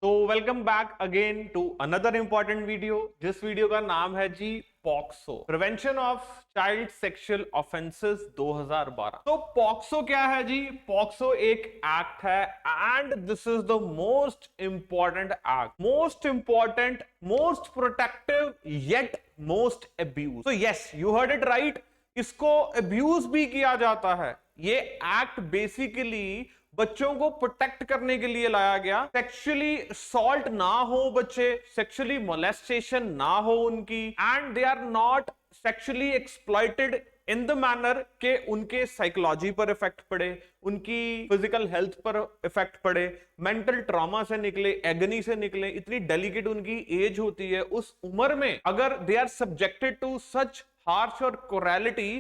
तो welcome back again to another important video. जिस video का नाम है जी POCSO, prevention of child sexual offences 2012। तो पॉक्सो क्या है जी? पॉक्सो एक एक्ट है and this is the most important act, most important, most protective yet most abuse. तो yes, you heard it right, इसको अब्यूज भी किया जाता है। ये एक्ट बेसिकली बच्चों को प्रोटेक्ट करने के लिए लाया गया, सेक्सुअली असॉल्ट ना हो बच्चे, सेक्सुअली मोलेस्टेशन ना हो उनकी, and they are not sexually exploited in the manner के उनके साइकोलॉजी पर इफेक्ट पड़े, उनकी फिजिकल हेल्थ पर इफेक्ट पड़े, मेंटल ट्रॉमा से निकले, एगनी से निकले। इतनी डेलिकेट उनकी एज होती है, उस उम्र में अगर they are subjected to such harsh और कोरैलिटी,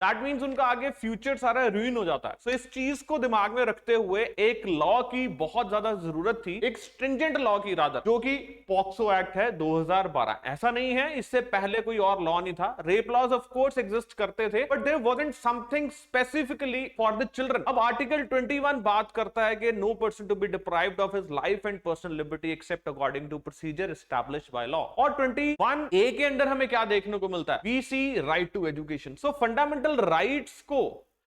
दैट मीन्स उनका आगे फ्यूचर सारा रूइन हो जाता है। सो इस चीज को दिमाग में रखते हुए एक लॉ की बहुत ज्यादा जरूरत थी, एक स्ट्रिंजेंट लॉ की रादर, जो कि पॉक्सो एक्ट है 2012। ऐसा नहीं है इससे पहले कोई और लॉ नहीं था। Rape laws of course exist करते थे, but there wasn't something specifically for the children. अब आर्टिकल 21 बात करता है कि no person to be deprived of his life and personal liberty except according to procedure established by law. और 21A के अंदर हमें क्या देखने को मिलता है? We see right to education. So fundamental rights को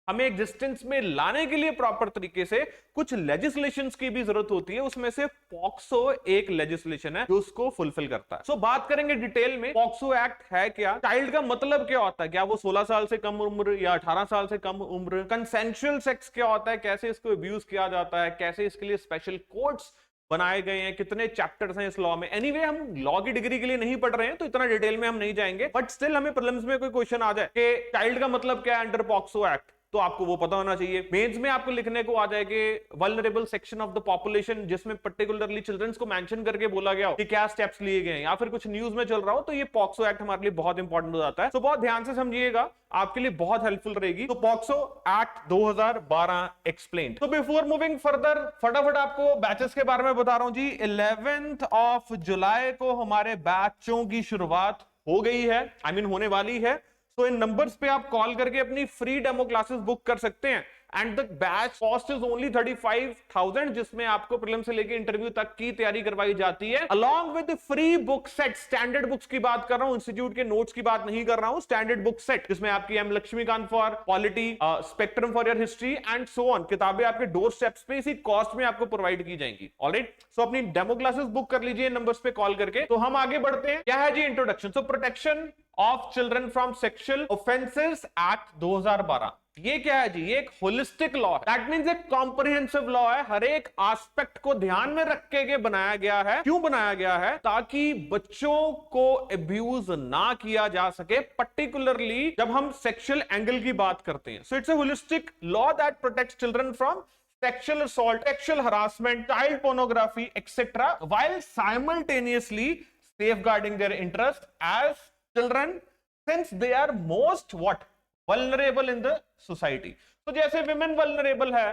हमें एग्जिस्टेंस में लाने के लिए प्रॉपर तरीके से कुछ लेजिस्लेशंस की भी जरूरत होती है। उसमें से पॉक्सो एक लेजिस्लेशन है जो उसको फुलफिल करता है। सो बात करेंगे डिटेल में, पॉक्सो एक्ट है क्या, चाइल्ड का मतलब क्या होता है, क्या वो 16 साल से कम उम्र या 18 साल से कम उम्र, कंसेंशुअल सेक्स क्या होता है, कैसे इसको अब्यूज किया जाता है, कैसे इसके लिए स्पेशल कोर्ट्स बनाए गए हैं, कितने चैप्टर्स हैं इस लॉ में। एनीवे, हम लॉ की डिग्री के लिए नहीं पढ़ रहे हैं तो इतना डिटेल में हम नहीं जाएंगे, बट स्टिल हमें प्रीलिम्स में कोई क्वेश्चन आ जाए कि चाइल्ड का मतलब क्या है अंडर पॉक्सो एक्ट, तो आपको वो पता होना चाहिए। मेंस में आपको लिखने को आ जाएगा vulnerable section of the population, जिसमें पर्टिकुलरली चिल्ड्रंस को मेंशन करके बोला गया हो कि क्या स्टेप्स लिए गए हैं, या फिर कुछ न्यूज में चल रहा हो, तो ये पॉक्सो एक्ट हमारे लिए बहुत इंपॉर्टेंट हो जाता है। तो बहुत ध्यान से समझिएगा, आपके लिए बहुत हेल्पफुल रहेगी। तो पॉक्सो एक्ट 2012 एक्सप्लेन। तो बिफोर मूविंग फर्दर, फटाफट आपको बैचेस के बारे में बता रहा हूं जी। 11th ऑफ जुलाई को हमारे बैचों की शुरुआत हो गई है, आई मीन होने वाली है। तो इन नंबर्स पे आप कॉल करके अपनी फ्री डेमो क्लासेस बुक कर सकते हैं and the batch cost is only 35,000, जिसमें आपको प्रीलिम से लेके इंटरव्यू तक की तैयारी करवाई जाती है, along with free book set. Standard books की बात कर रहा हूं, इंस्टीट्यूट के नोट्स की बात नहीं कर रहा हूं, स्टैंडर्ड बुक सेट जिसमें आपकी M Laxmikanth for polity, spectrum for your history and so on किताबें आपके डोर स्टेप्स पे इसी कॉस्ट में आपको प्रोवाइड की जाएंगी। ऑलराइट, सो अपनी डेमो क्लासेस बुक कर लीजिए नंबर्स पे कॉल करके। तो हम आगे बढ़ते हैं। क्या है जी introduction? So protection of children from sexual offences act 2012। ये क्या है जी? ये एक होलिस्टिक लॉ है, दैट मींस एक कॉम्प्रिहेंसिव लॉ है, हर एक एस्पेक्ट को ध्यान में रख के बनाया गया है। क्यों बनाया गया है? ताकि बच्चों को अब्यूज ना किया जा सके, पर्टिकुलरली जब हम सेक्सुअल एंगल की बात करते हैं। So it's a holistic law that protects children from sexual assault, sexual harassment, child pornography, etc., while simultaneously safeguarding their interest as children, since they are most what vulnerable in the society. तो जैसे women vulnerable है,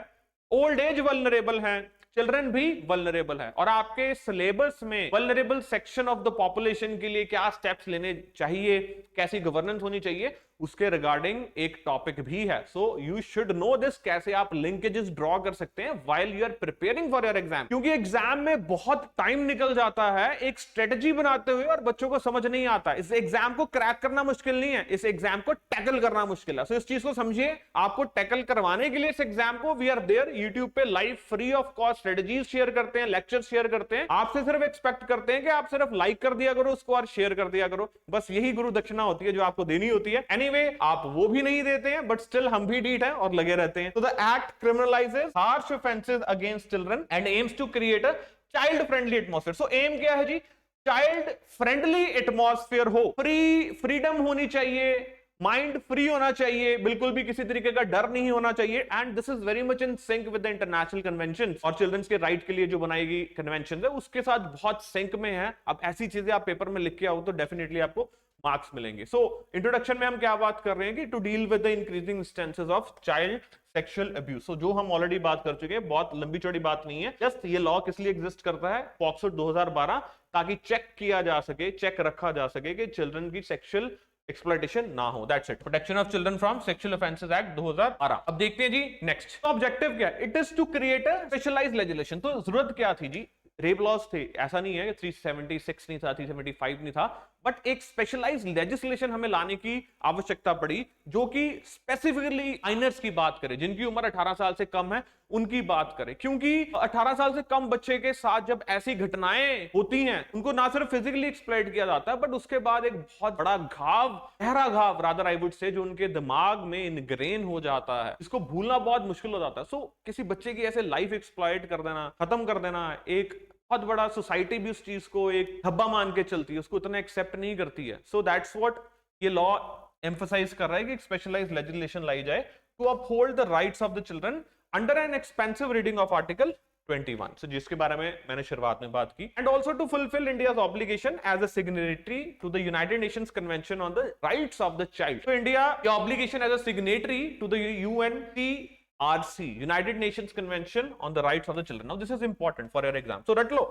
old age vulnerable है, children भी vulnerable है। और आपके syllabus में vulnerable section of the population के लिए क्या स्टेप्स लेने चाहिए, कैसी गवर्नेंस होनी चाहिए, उसके रिगार्डिंग एक टॉपिक भी है। So you should know this, कैसे आप लिंकेजेस ड्रॉ कर सकते हैं while you are preparing for your exam, क्योंकि एग्जाम में बहुत टाइम निकल जाता है एक स्ट्रेटजी बनाते हुए और बच्चों को समझ नहीं आता। इस एग्जाम को क्रैक करना मुश्किल नहीं है, इस एग्जाम को टैकल करना मुश्किल है। सो इस चीज को समझिए, आपको टैकल करवाने के लिए इस एग्जाम को वी आर देयर यूट्यूब पे live free of cost strategies share करते हैं, लेक्चर शेयर करते हैं। आपसे सिर्फ एक्सपेक्ट करते हैं कि आप सिर्फ लाइक कर दिया करो उसको और शेयर कर दिया करो, बस यही गुरु दक्षिणा होती है जो आपको देनी होती है। एनीवे, आप वो भी नहीं देते हैं, बट स्टिल हम भी डीट हैं और लगे रहते हैं। तो the act criminalises harsh offences against children and aims to create a child friendly atmosphere. So aim क्या है जी? चाइल्ड फ्रेंडली एटमॉस्फेयर हो, फ्रीडम होनी चाहिए, माइंड फ्री होना चाहिए, बिल्कुल भी किसी तरीके का डर नहीं होना चाहिए। And this is very much in sync with the international convention, और चिल्ड्रंस के राइट के लिए जो बनाई गई कन्वेंशन है उसके साथ बहुत सिंक में है। अब ऐसी चीजें आप पेपर में लिख के आओ तो डेफिनेटली आपको मार्क्स मिलेंगे। सो इंट्रोडक्शन में हम क्या बात कर रहे हैं कि to deal with the increasing instances of child sexual abuse. So जो हम ऑलरेडी बात कर चुके हैं, बहुत लंबी चौड़ी बात नहीं है, जस्ट ये लॉ किस लिए एग्जिस्ट करता है, पॉक्सो 2012, ताकि चेक किया जा सके, चेक रखा जा सके कि चिल्ड्रन की सेक्सुअल एक्सप्लॉयटेशन ना हो। That's it, protection of children from sexual offences act 2012। अब देखते हैं जी नेक्स्ट। तो ऑब्जेक्टिव क्या है? It is to create a specialised legislation. तो जरूरत क्या थी जी? रेप लॉज थे, ऐसा नहीं है कि 376 नहीं था, 375 नहीं था, बट एक स्पेशलाइज्ड लेजिस्लेशन हमें लाने की आवश्यकता पड़ी जो कि स्पेसिफिकली माइनर्स की बात करे, जिनकी उम्र 18 साल से कम है उनकी बात करे, क्योंकि 18 साल से कम बच्चे के साथ जब ऐसी घटनाएं होती हैं उनको ना सिर्फ फिजिकली एक्सप्लॉइट किया जाता है, बट उसके बाद एक बहुत बड़ा घाव, गहरा घाव रादर आई वुड से, जो उनके दिमाग में इनग्रेन हो जाता है, इसको भूलना बहुत मुश्किल हो जाता है। सो किसी बच्चे की ऐसे लाइफ एक्सप्लॉइट कर देना, खत्म कर देना, एक बहुत बड़ा सोसाइटी भी उस चीज को एक धब्बा मान के चलती है, उसको उतना एक्सेप्ट नहीं करती है। सो दैट्स व्हाट ये लॉ एम्फसाइज कर रहा है कि एक स्पेशलाइज्ड लेजिस्लेशन लाई जाए to uphold the rights of the children under an expensive reading of article 21, so जिसके बारे में मैंने शुरुआत में बात की, and also to fulfil India's obligation as a signatory to the United Nations convention on the rights of the child. तो India की obligation as a signatory to the UNCRC, United Nations Convention on the Rights of the Children. Now this is important for your exam, so रट लो,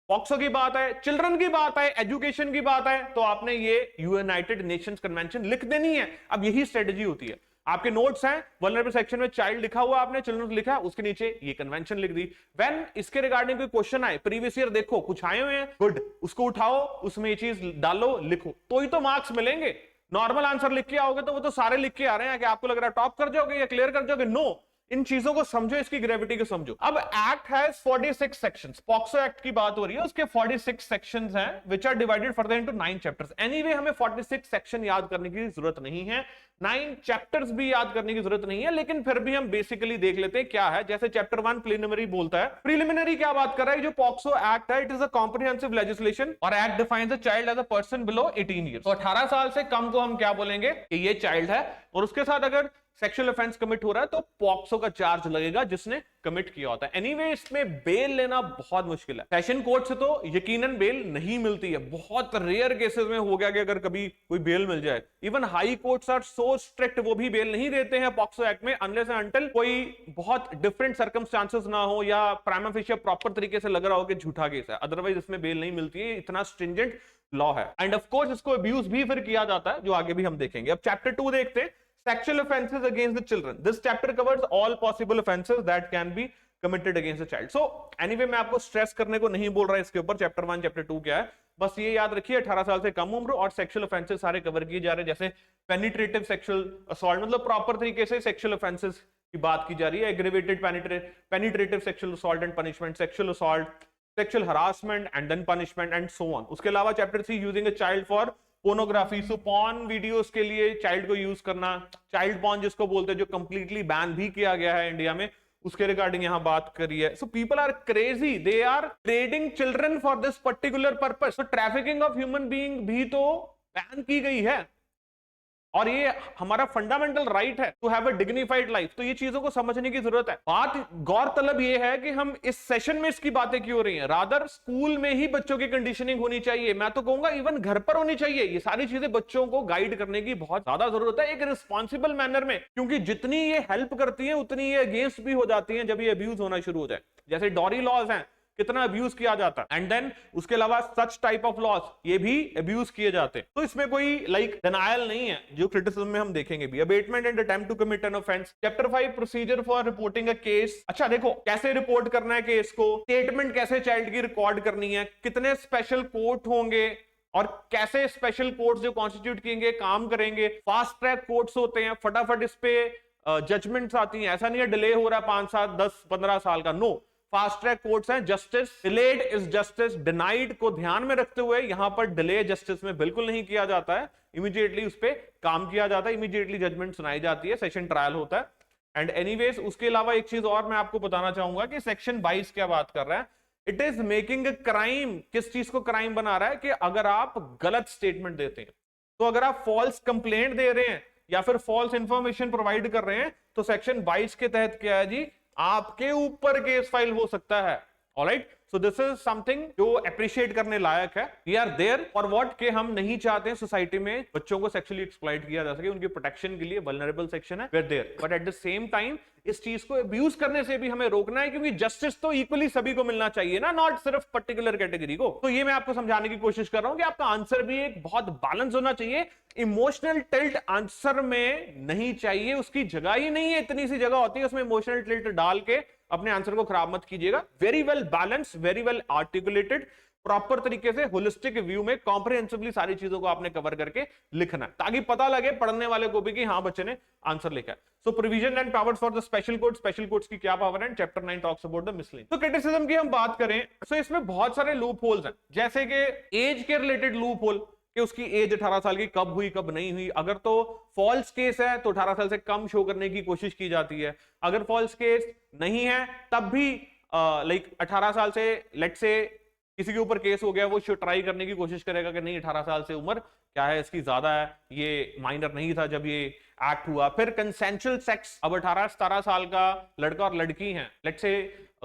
POCSO की बात है, children की बात है, education की बात है, तो आपने ये यूनाइटेड नेशंस कन्वेंशन लिख देनी है। अब यही स्ट्रेटेजी होती है, आपके नोट्स हैं, वल्नरेबल सेक्शन में चाइल्ड लिखा हुआ, आपने चिल्ड्रन लिखा, उसके नीचे ये कन्वेंशन लिख दी। व्हेन इसके रिगार्डिंग कोई क्वेश्चन आए, प्रीवियस ईयर देखो कुछ आए हुए हैं, गुड, उसको उठाओ, उसमें ये चीज डालो, लिखो, तो ही तो मार्क्स मिलेंगे। नॉर्मल आंसर लिख के आओगे तो वो तो सारे लिख के आ रहे हैं, कि आपको लग रहा है टॉप कर जाओगे या क्लियर कर जाओगे, नो। इन चीजों को समझो, इसकी ग्रेविटी को समझो। अब act has 46 sections, POCSO act की बात हो रही है, उसके 46 सेक्शंस हैं which are divided further into 9 chapters. Anyway हमें 46 सेक्शन याद करने की जरूरत नहीं है, 9 चैप्टर्स भी याद करने की जरूरत नहीं है, लेकिन फिर भी हम बेसिकली देख लेते हैं क्या है। जैसे चैप्टर 1 प्रिलिमिनरी बोलता है, प्रिलिमिनरी क्या बात कर रहा है, जो पॉक्सो एक्ट है, it is a comprehensive legislation और act defines the child as a person below 18 years. तो 18 साल से कम को हम क्या बोलेंगे कि ये चाइल्ड है, और उसके साथ अगर सेक्सुअल ऑफेंस कमिट हो रहा है तो पॉक्सो का चार्ज लगेगा जिसने कमिट किया होता है। एनीवे इसमें बेल लेना बहुत मुश्किल है, सेशन कोर्ट से तो यकीनन बेल नहीं मिलती है, बहुत रेयर केसेस में हो गया कि अगर कभी कोई बेल मिल जाए। Even high courts are so strict, वो भी बेल नहीं देते हैं पॉक्सो एक्ट में अनलेस एंड अनटिल कोई बहुत डिफरेंट सर्कमस्टांसेस ना हो या प्राइमा फेशिया प्रॉपर तरीके से लग रहा हो कि झूठा केस है, अदरवाइज इसमें बेल नहीं मिलती है, इतना स्ट्रिंजेंट लॉ है। एंड ऑफ कोर्स इसको अब्यूज भी फिर किया जाता है, जो आगे भी हम देखेंगे। अब चैप्टर 2 देखते हैं, sexual offenses against the children. This chapter covers all possible offenses that can be committed against a child. So anyway मैं आपको स्ट्रेस करने को नहीं बोल रहा इसके ऊपर, चैप्टर 1 चैप्टर 2 क्या है, बस ये याद रखिए 18 साल से कम उम्र और सेक्सुअल ऑफेंसेस सारे कवर किए जा रहे हैं। जैसे पेनिट्रेटिव सेक्सुअल असॉल्ट, मतलब प्रॉपर तरीके से सेक्सुअल ऑफेंसेस की बात की जा रही है, aggravated penetrative sexual assault and punishment, sexual assault, sexual harassment and then punishment and so on. उसके अलावा chapter 3 using a child for pornography, so porn videos के लिए चाइल्ड को यूज करना, चाइल्ड पॉर्न जिसको बोलते हैं, जो कंप्लीटली बैन भी किया गया है इंडिया में, उसके रिगार्डिंग यहां बात करी है। So people are crazy, they are trading children for this particular purpose. तो ट्रैफिकिंग ऑफ ह्यूमन बीइंग भी तो बैन की गई है, और ये हमारा फंडामेंटल राइट है to have a dignified life. तो ये चीजों को समझने की जरूरत है। बात गौरतलब ये है कि हम इस सेशन में इसकी बातें क्यों हो रही हैं, रादर स्कूल में ही बच्चों की कंडीशनिंग होनी चाहिए, मैं तो कहूंगा इवन घर पर होनी चाहिए। ये सारी चीजें बच्चों को गाइड करने की बहुत ज्यादा जरूरत है एक रिस्पॉन्सिबल मैनर में, क्योंकि जितनी ये हेल्प करती है उतनी ये अगेंस्ट भी हो जाती है जब ये अब्यूज होना शुरू हो जाए। जैसे डॉरी लॉज हैं, कितना अब्यूज किया जाता है, एंड देन उसके अलावा सच टाइप ऑफ लॉस ये भी अब्यूज किए जाते हैं। तो इसमें कोई डिनायल नहीं है, जो क्रिटिसिज्म में हम देखेंगे भी। Abetment and attempt to commit an offence, chapter 5 procedure for reporting a case. अच्छा देखो कैसे रिपोर्ट करना है केस को, स्टेटमेंट कैसे चाइल्ड की रिकॉर्ड करनी है, कितने स्पेशल कोर्ट होंगे और कैसे स्पेशल कोर्ट्स जो कॉन्स्टिट्यूट किएंगे काम करेंगे। फास्ट ट्रैक कोर्ट्स होते हैं, फटाफट इस पे जजमेंट्स आती हैं, ऐसा नहीं है डिले हो रहा है 5 साल 10 15 साल का, नो। फास्ट ट्रैक कोर्ट्स हैं, justice delayed is justice denied को ध्यान में रखते हुए यहां पर डिले जस्टिस में बिल्कुल नहीं किया जाता है, इमीडिएटली उस पर काम किया जाता है, इमीडिएटली जजमेंट सुनाई जाती है, सेशन ट्रायल होता है। एंड एनीवेज उसके अलावा एक चीज और मैं आपको बताना चाहूंगा कि सेक्शन 22 क्या बात कर रहा है, it is making a crime. किस चीज को क्राइम बना रहा है कि अगर आप गलत स्टेटमेंट देते हैं, तो अगर आप फॉल्स कंप्लेंट दे रहे हैं या फिर फॉल्स इंफॉर्मेशन प्रोवाइड कर रहे हैं, तो सेक्शन 22 के तहत क्या है जी, आपके ऊपर केस फाइल हो सकता है। Alright, so this is something जो अप्रिशिएट करने लायक है। We are there for what, के हम नहीं चाहते हैं सोसाइटी में बच्चों को सेक्सुअली एक्सप्लॉइट किया जा सके, उनकी प्रोटेक्शन के लिए वल्नरेबल सेक्शन है, we are there. But at the same time इस चीज को अब्यूज करने से भी हमें रोकना है, क्योंकि जस्टिस तो इक्वली सभी को मिलना चाहिए ना, नॉट सिर्फ पर्टिकुलर कैटेगरी को। तो ये मैं आपको समझाने की कोशिश कर रहा हूं कि आपका आंसर भी एक बहुत बैलेंस होना चाहिए। इमोशनल टिल्ट आंसर में नहीं चाहिए, उसकी जगह ही नहीं है, इतनी सी जगह होती है उसमें इमोशनल टिल्ट डाल के अपने आंसर को खराब मत कीजिएगा। Very well balance, very well articulated, proper तरीके से होलिस्टिक व्यू में कॉम्प्रिहेंसिवली सारी चीजों को आपने कवर करके लिखना है, ताकि पता लगे पढ़ने वाले को भी कि हाँ बच्चे ने आंसर लिखा है। So provision and powers for the special code, special codes की क्या पावर है, chapter 9 talks about the miscellaneous. तो क्रिटिसिज्म की हम बात करें तो इसमें बहुत सारे लूप होल्स हैं, जैसे कि एज के रिलेटेड लूप होल कि उसकी एज 18 साल की कब हुई कब नहीं हुई। अगर तो फॉल्स केस है तो 18 साल से कम शो करने की कोशिश की जाती है, अगर फॉल्स केस नहीं है तब भी लाइक 18 साल से लेट से किसी के ऊपर केस हो गया, वो ट्राई करने की कोशिश करेगा कि नहीं 18 साल से उम्र क्या है इसकी ज्यादा है, ये माइनर नहीं था जब ये एक्ट हुआ। फिर कंसेंशुअल सेक्स, अब 18-17 साल का लड़का और लड़की हैं, let say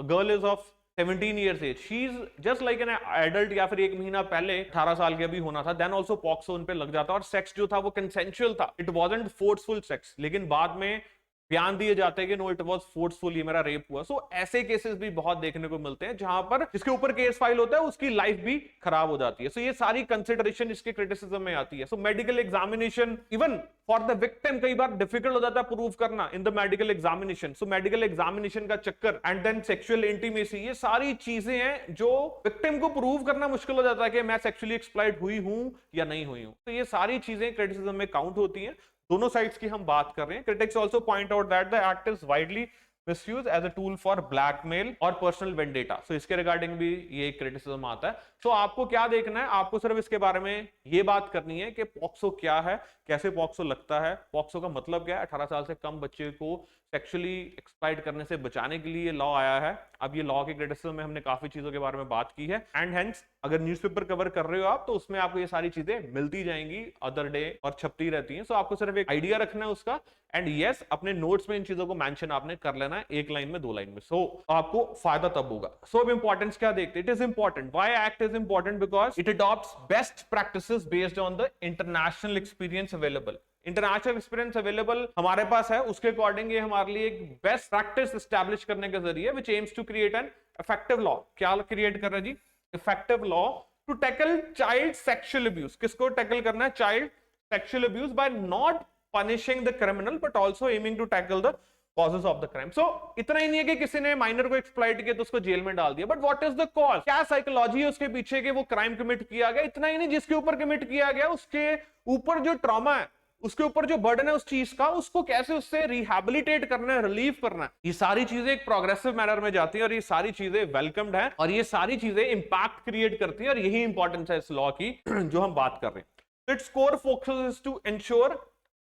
girl is of 17 years age, she is just like an adult, या फिर एक महीना पहले 18 साल के अभी होना था, देन ऑल्सो पॉक्सो उन पे लग जाता। और सेक्स जो था वो कंसेंशुअल था, इट वाजंट फोर्सफुल सेक्स, लेकिन बाद में बयान दिए जाते हैं कि नो इट वाज फोर्सफुल, ये मेरा रेप हुआ। सो ऐसे केसेस भी बहुत देखने को मिलते हैं जहां पर जिसके ऊपर केस फाइल होता है उसकी लाइफ भी खराब हो जाती है। सो ये सारी कंसिडरेशन इसके क्रिटिसिज्म में आती है। So medical examination even for the victim कई बार डिफिकल्ट हो जाता है प्रूव करना in the medical examination. So medical examination का चक्कर एंड देन सेक्सुअल इंटीमेसी, ये सारी चीजें हैं जो विक्टिम को प्रूव करना मुश्किल हो जाता है कि मैं सेक्सुअली एक्सप्लॉइट हुई हूं या नहीं हुई हूं। तो ये सारी चीजें क्रिटिसिज्म में काउंट होती हैं। दोनों साइड्स की हम बात कर रहे हैं। Critics also point out that the act is widely misused as a tool for blackmail और पर्सनल वेंडेटा। सो इसके रिगार्डिंग भी ये क्रिटिसिज्म आता है। सो आपको क्या देखना है, आपको सिर्फ इसके बारे में ये बात करनी है कि पॉक्सो क्या है, कैसे पॉक्सो लगता है, पॉक्सो का मतलब क्या है। 18 साल से कम बच्चे को सेक्सुअली एक्सप्लॉइट करने से बचाने के लिए लॉ आया है। अब ये लॉ के क्रिटिसिज्म में हमने काफी चीजों के बारे में बात की है, एंड हेंस अगर न्यूज़पेपर कवर कर रहे हो आप तो उसमें आपको ये सारी चीजें मिलती जाएंगी अदर डे और छपती रहती हैं। सो आपको सिर्फ एक आइडिया रखना है उसका, एंड यस अपने नोट्स में इन चीजों को मेंशन आपने कर लेना है, एक लाइन में 2 लाइन में। सो आपको फायदा तब होगा। सो अब इंपॉर्टेंस क्या देखते हैं, it is important, why act is important, because it adopts best practices based on the international experience available. International experience available हमारे पास है, उसके अकॉर्डिंग ये हमारे लिए एक बेस्ट प्रैक्टिस एस्टैब्लिश करने के जरिए which aims to create an effective law. क्या क्रिएट कर रहा है जी, effective law to tackle child sexual abuse. किसको टैकल करना है, child sexual abuse, by not punishing the criminal but also aiming to tackle the causes of the crime. So इतना ही नहीं है कि किसी ने माइनर को एक्सप्लॉइट किया तो उसको जेल में डाल दिया, but what is the cause, क्या साइकोलॉजी है उसके पीछे कि वो क्राइम कमिट किया गया। इतना ही नहीं, जिसके ऊपर कमिट किया गया उसके ऊपर जो ट्रॉमा है, उसके ऊपर जो बर्डन है उस चीज का, उसको कैसे उससे रिहैबिलिटेट करना है, रिलीव करना है। ये सारी चीजें एक प्रोग्रेसिव मैनर में जाती हैं और ये सारी चीजें वेलकम्ड है और ये सारी चीजें इंपैक्ट क्रिएट करती हैं, और यही इंपॉर्टेंस है इस लॉ की जो हम बात कर रहे हैं। Its core focus to ensure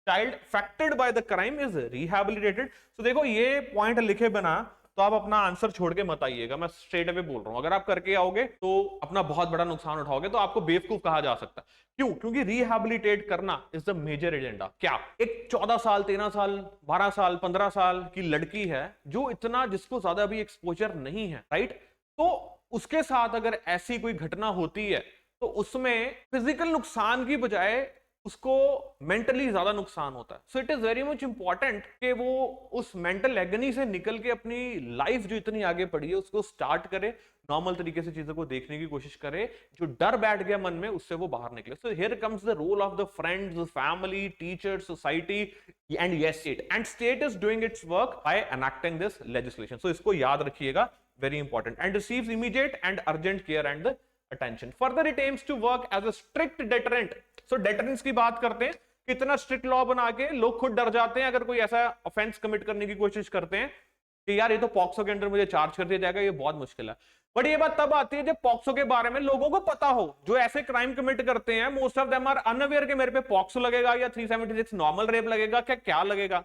child affected by the crime is rehabilitated. तो देखो ये पॉइंट लिखे बिना तो आप अपना आंसर छोड़ के मत आइएगा, मैं स्ट्रेट अवे बोल रहा हूं। अगर आप करके आओगे तो अपना बहुत बड़ा नुकसान उठाओगे, तो आपको बेवकूफ कहा जा सकता है। क्यों? क्योंकि रिहैबिलिटेट करना इज द मेजर एजेंडा। क्या एक 14 साल 13 साल 12 साल 15 साल की लड़की है जो इतना, जिसको ज्यादा भी एक्सपोजर नहीं है, राइट, तो उसके साथ अगर ऐसी कोई घटना होती है तो उसमें फिजिकल नुकसान की बजाय उसको मेंटली ज्यादा नुकसान होता है। So it is very much important कि वो उस मेंटल एगनी से निकल के अपनी लाइफ जो इतनी आगे बढ़ी है उसको स्टार्ट करे, नॉर्मल तरीके से चीजों को देखने की कोशिश करे, जो डर बैठ गया मन में उससे वो बाहर निकले। So here comes the role of the friends, family, teachers, society and yes state, and state is doing its work by enacting this legislation. So इसको याद रखिएगा, very important, and receives immediate and urgent care and the attention. Further, it aims to work as a strict deterrent. So deterrence की बात करते हैं, कितना strict law बना के लोग खुद डर जाते हैं अगर कोई ऐसा ऑफेंस कमिट करने की कोशिश करते हैं कि यार ये तो पॉक्सो के अंडर मुझे चार्ज कर दिया जाएगा, ये बहुत मुश्किल है। बट ये बात तब आती है जब पॉक्सो के बारे में लोगों को पता हो। जो ऐसे क्राइम कमिट करते हैं most of them are unaware कि मेरे पे पॉक्सो लगेगा या 376 नॉर्मल रेप लगेगा, क्या लगेगा।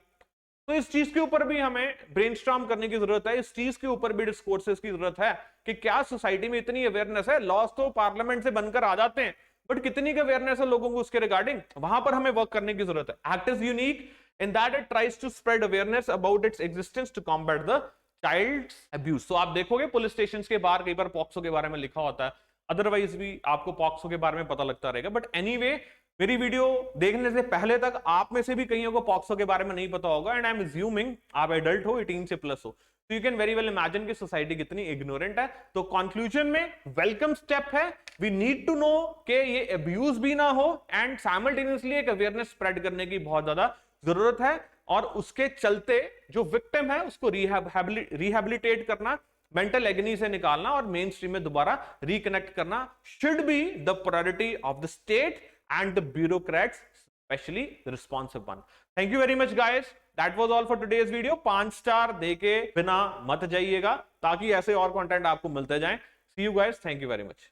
तो इस चीज के ऊपर भी हमें ब्रेनस्टॉर्म करने की जरूरत है, इस चीज के ऊपर भी डिस्कोर्सेस की जरूरत है कि क्या सोसाइटी में इतनी अवेयरनेस है। लॉस तो पार्लियामेंट से बनकर आ जाते हैं, बट कितनी की अवेयरनेस है लोगों को उसके रिगार्डिंग, वहां पर हमें वर्क करने की जरूरत है। Act is unique in that it tries to spread awareness about its existence to combat the child abuse. तो आप देखोगे पुलिस स्टेशन के बाहर कई बार पॉक्सो के बारे में लिखा होता है, अदरवाइज भी आपको पॉक्सो के बारे में पता लगता रहेगा। बट एनीवे, मेरी वीडियो देखने से पहले तक आप में से भी कईयों को पॉक्सो के बारे में नहीं पता होगा, एंड आई एम अज्यूमिंग आप एडल्ट हो, 18 से प्लस हो, तो you can very well imagine कि सोसाइटी कितनी इग्नोरेंट है। तो कंक्लूजन में वेलकम स्टेप है, वी नीड टू नो कि ये अब्यूज भी ना हो, एंड साइमल्टेनियसली एक अवेयरनेस स्प्रेड करने की बहुत ज्यादा जरूरत है। और उसके चलते जो विक्टिम है उसको रिहैबिलिटेट करना, मेंटल एगनी से निकालना और मेन स्ट्रीम में दोबारा रिकनेक्ट करना should be the priority of the state and the bureaucrats, specially the responsive one. Thank you very much guys, that was all for today's video. 5 star देके बिना मत जाइएगा ताकि ऐसे और कंटेंट आपको मिलते जाएं। See you guys, thank you very much.